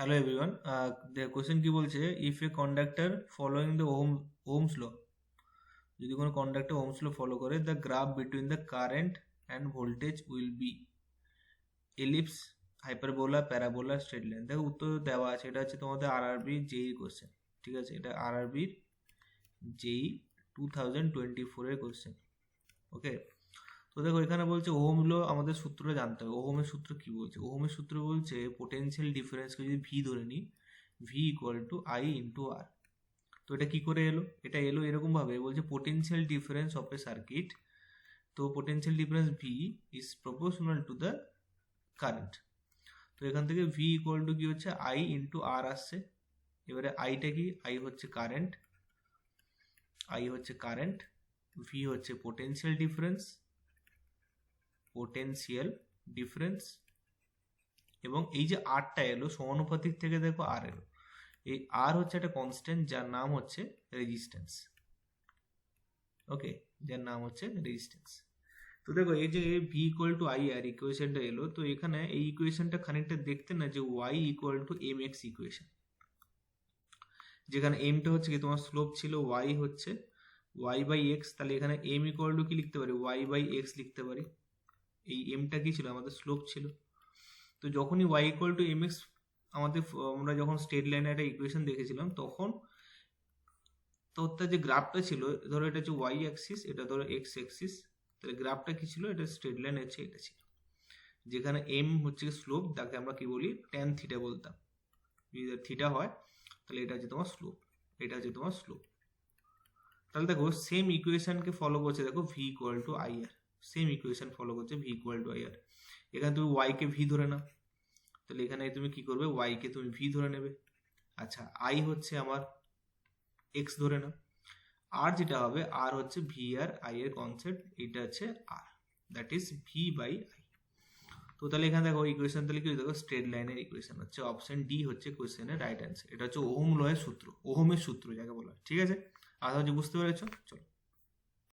Hello everyone. The question কি বলছে, if a conductor following the Ohm's law, যদি কোনো কন্ডাক্টর ওহমস ল ফলো করে, the graph between the current and voltage will be ellipse, hyperbola, parabola, straight line. দেখো উত্তর দেওয়া আছে, এটা হচ্ছে তোমাদের আরআরবি জেই কোশ্চেন। ঠিক আছে, এটা আরআরবির জেই 2024 এর কোশ্চেন। ওকে, তো দেখো এখানে বলছে ওহম ল, আমাদের সূত্রটা জানতে হবে। ওহমের সূত্র কি বলছে? ওহমের সূত্র বলছে পোটেনশিয়াল ডিফারেন্সকে যদি ভি ধরে নিই, V equal to I into R. তো এটা কি করে এলো? এটা এলো এরকম ভাবে, বলছে potential difference of a circuit, তো potential difference V is proportional to the current. তো এখান থেকে ভি ইকুয়াল টু কি হচ্ছে, আই ইন্টু আর আসছে। এবারে আইটা কি? আই হচ্ছে কারেন্ট, ভি হচ্ছে পোটেনশিয়াল ডিফারেন্স, এবং এই যে আরটা এলো সমানুপাতিক থেকে দেখো আর এলো। এই আর হচ্ছে একটা কনস্ট্যান্ট যার নাম হচ্ছে রেজিস্ট্যান্স। ওকে, যার নাম হচ্ছে রেজিস্ট্যান্স। তো দেখো এই যে V equal to I R ইকুয়েশনটা এলো, তো এখানে এই ইকুয়েশনটা খানিকটা দেখতে না, যে Y equal to M X equation, যেখানে এমটা হচ্ছে কি তোমার স্লোপ ছিল, ওয়াই হচ্ছে ওয়াই বাই এক্স, তাহলে এখানে এম ইকুয়াল টু কি লিখতে পারি, ওয়াই বাই এক্স লিখতে পারি। এই এমটা কি ছিল? আমাদের স্লোপ ছিল। তো যখনই Y equal to M X, আমরা যখন স্ট্রেট লাইনে একটা ইকুয়েশন দেখেছিলাম, তখন তো যে গ্রাফটা ছিল, ধরো এটা হচ্ছে ওয়াই অ্যাক্সিস, এটা ধরো এক্স অ্যাক্সিস, তাহলে গ্রাফটা কি ছিল? এটা স্ট্রেট লাইন হচ্ছে, এটা ছিল। যেখানে এম হচ্ছে স্লোপ, তাকে আমরা কি বলি, ট্যান থিটা বলতাম। যদি থিটা হয় তাহলে এটা হচ্ছে তোমার স্লোপ, তাহলে দেখো সেম ইকুয়েশনকে ফলো করছে, দেখো V equal to I R, same equation follow করছে V equal to I R. এখানে তুমি ওয়াই কে ভি ধরে নাও, তাহলে এখানে তুমি কি করবে, ওয়াই কে তুমি ভি ধরে নেবে। আচ্ছা, আই হচ্ছে আমার এক্স ধরে নাও। আর যেটা হবে, আর হচ্ছে ভি আর আই এর কনসেপ্ট, এটা হচ্ছে R, that is V by I. তো তাহলে এখানে দেখো ইকুয়েশন, তাহলে কি দেখো স্ট্রেট লাইনের ইকুয়েশন হচ্ছে, অপশন ডি হচ্ছে কোয়েশ্চেনের রাইট অ্যান্সার। এটা হচ্ছে ওহম লয়ের সূত্র, ওহমের সূত্র যাকে বলা হয়। ঠিক আছে, আশা হচ্ছে বুঝতে পেরেছো। চলো।